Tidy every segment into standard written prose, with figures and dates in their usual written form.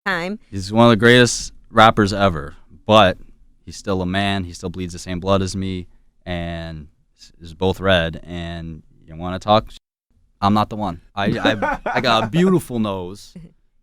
time. He's one of the greatest rappers ever, but he's still a man. He still bleeds the same blood as me, and is both red. And you want to talk? I'm not the one. I got a beautiful nose.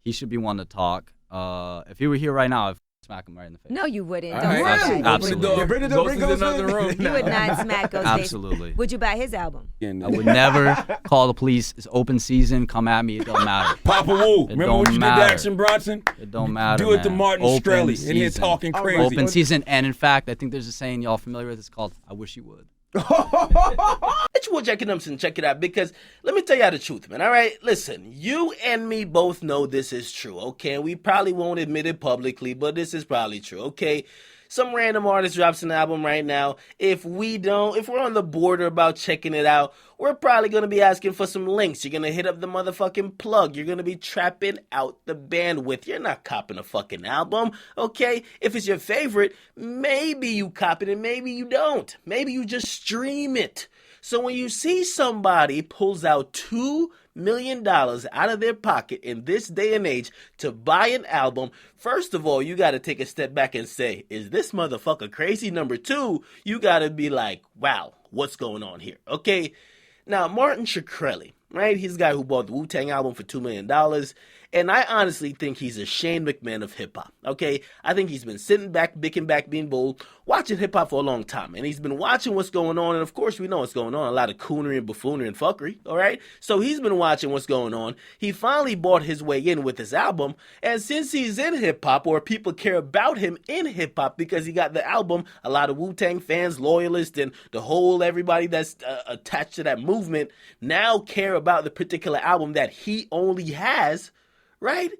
He should be one to talk. If he were here right now, I'd smack him right in the face. No, you wouldn't. All Don't right. say that. Absolutely. Bring the door. Bring Ghost in the room. You would not smack Ghostface. Absolutely. Would you buy his album? I would never call the police. It's open season. Come at me. It don't matter. Papa Wu. It Remember don't what you did matter. to Action Bronson? It don't matter, Do it to man. Martin Open Shkreli in here season. talking crazy. Open season. And in fact, I think there's a saying y'all familiar with. It's called, I wish you would. Let you watch Akademiks and check it out, because let me tell you the truth, man. All right, listen, you and me both know this is true, okay? We probably won't admit it publicly, but this is probably true, okay? Some random artist drops an album right now. If we're on the border about checking it out, we're probably going to be asking for some links. You're going to hit up the motherfucking plug. You're going to be trapping out the bandwidth. You're not copping a fucking album, okay? If it's your favorite, maybe you cop it and maybe you don't. Maybe you just stream it. So when you see somebody pulls out $2 million out of their pocket in this day and age to buy an album, first of all, you got to take a step back and say, is this motherfucker crazy? Number two, you got to be like, wow, what's going on here? Okay, now Martin Shkreli, right? He's the guy who bought the Wu-Tang album for $2 million. And I honestly think he's a Shane McMahon of hip-hop, okay? I think he's been sitting back, being bold, watching hip-hop for a long time. And he's been watching what's going on. And, of course, we know what's going on. A lot of coonery and buffoonery and fuckery, all right? So he's been watching what's going on. He finally bought his way in with his album. And since he's in hip-hop, or people care about him in hip-hop because he got the album, a lot of Wu-Tang fans, loyalists, and the whole everybody that's attached to that movement now care about the particular album that he only has, right?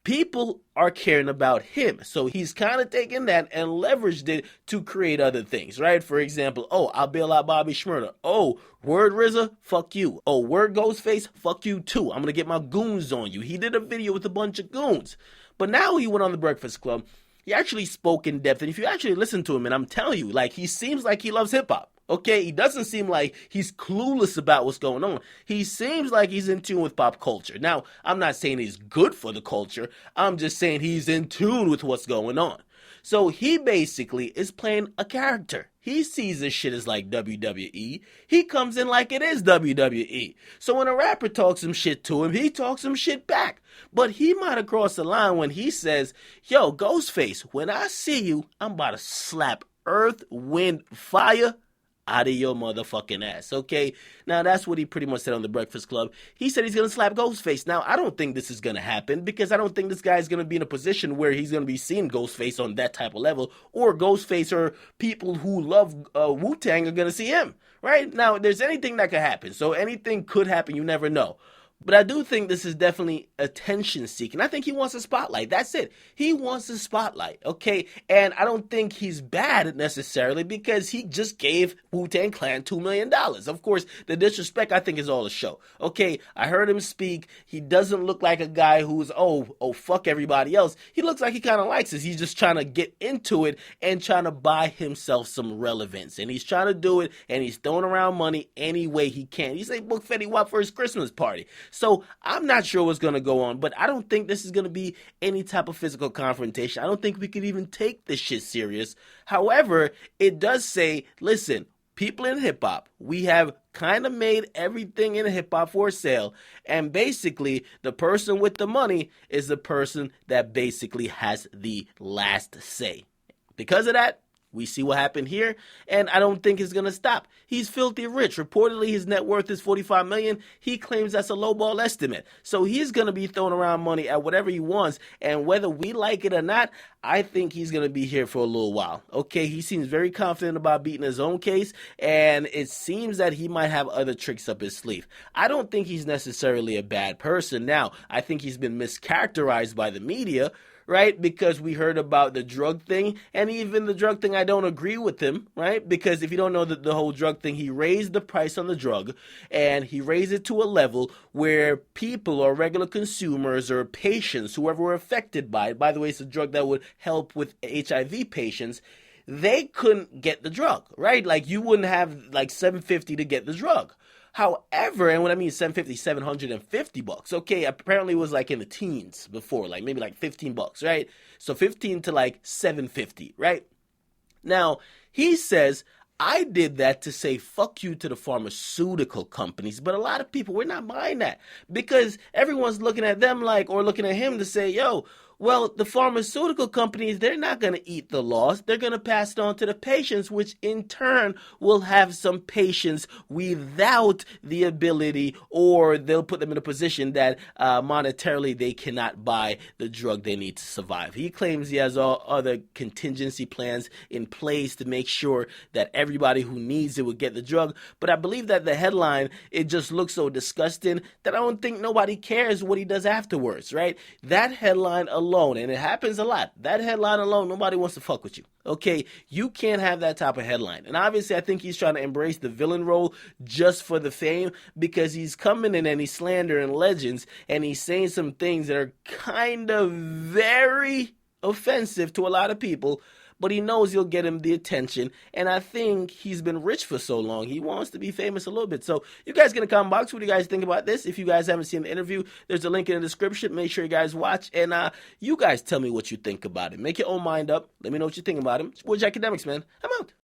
People are caring about him. So he's kind of taken that and leveraged it to create other things, right? For example, oh, I'll bail out Bobby Shmurda. Oh, word RZA, fuck you. Oh, word Ghostface, fuck you too. I'm going to get my goons on you. He did a video with a bunch of goons. But now he went on the Breakfast Club. He actually spoke in depth. And if you actually listen to him, and I'm telling you, like, he seems like he loves hip hop. Okay, he doesn't seem like he's clueless about what's going on. He seems like he's in tune with pop culture. Now, I'm not saying he's good for the culture. I'm just saying he's in tune with what's going on. So he basically is playing a character. He sees this shit as like WWE. He comes in like it is WWE. So when a rapper talks some shit to him, he talks some shit back. But he might have crossed the line when he says, yo, Ghostface, when I see you, I'm about to slap earth, wind, fire out of your motherfucking ass, okay? Now, that's what he pretty much said on the Breakfast Club. He said he's going to slap Ghostface. Now, I don't think this is going to happen because I don't think this guy is going to be in a position where he's going to be seeing Ghostface on that type of level, or Ghostface or people who love Wu-Tang are going to see him, right? Now, there's anything that could happen. So anything could happen. You never know. But I do think this is definitely attention-seeking. I think he wants a spotlight. That's it. He wants a spotlight, okay? And I don't think he's bad necessarily because he just gave Wu-Tang Clan $2 million. Of course, the disrespect, I think, is all a show. Okay, I heard him speak. He doesn't look like a guy who's, oh, fuck everybody else. He looks like he kind of likes this. He's just trying to get into it and trying to buy himself some relevance. And he's trying to do it, and he's throwing around money any way he can. He said book Fetty Wap for his Christmas party. So I'm not sure what's going to go on, but I don't think this is going to be any type of physical confrontation. I don't think we could even take this shit serious. However, it does say, listen, people in hip hop, we have kind of made everything in hip hop for sale. And basically, the person with the money is the person that basically has the last say. Because of that, we see what happened here, and I don't think it's going to stop. He's filthy rich. Reportedly, his net worth is $45 million. He claims that's a lowball estimate. So he's going to be throwing around money at whatever he wants, and whether we like it or not, I think he's going to be here for a little while. Okay, he seems very confident about beating his own case, and it seems that he might have other tricks up his sleeve. I don't think he's necessarily a bad person. Now, I think he's been mischaracterized by the media, right? Because we heard about the drug thing, and even the drug thing, I don't agree with him, right? Because if you don't know the whole drug thing, he raised the price on the drug, and he raised it to a level where people or regular consumers or patients, whoever were affected by it, by the way, it's a drug that would help with HIV patients, they couldn't get the drug, right? Like, you wouldn't have like $750 to get the drug. However, and what I mean is 750, $750. Okay, apparently it was like in the teens before, like maybe like $15, right? So 15 to like 750, right? Now, he says, I did that to say fuck you to the pharmaceutical companies, but a lot of people, we're not buying that because everyone's looking at them like, or looking at him to say, yo, well, the pharmaceutical companies, they're not going to eat the loss. They're going to pass it on to the patients, which in turn will have some patients without the ability, or they'll put them in a position that monetarily they cannot buy the drug they need to survive. He claims he has all other contingency plans in place to make sure that everybody who needs it will get the drug. But I believe that the headline, it just looks so disgusting that I don't think nobody cares what he does afterwards, right? That headline alone, and it happens a lot, that headline alone, nobody wants to fuck with you. Okay, you can't have that type of headline. And obviously I think he's trying to embrace the villain role just for the fame, because he's coming in and he's slandering legends and he's saying some things that are kind of very offensive to a lot of people, but he knows he'll get him the attention. And I think he's been rich for so long, he wants to be famous a little bit. So you guys get in the comment box, what do you guys think about this? If you guys haven't seen the interview, there's a link in the description. Make sure you guys watch, and you guys tell me what you think about it. Make your own mind up. Let me know what you think about him. It's your boy Akademiks, man. I'm out.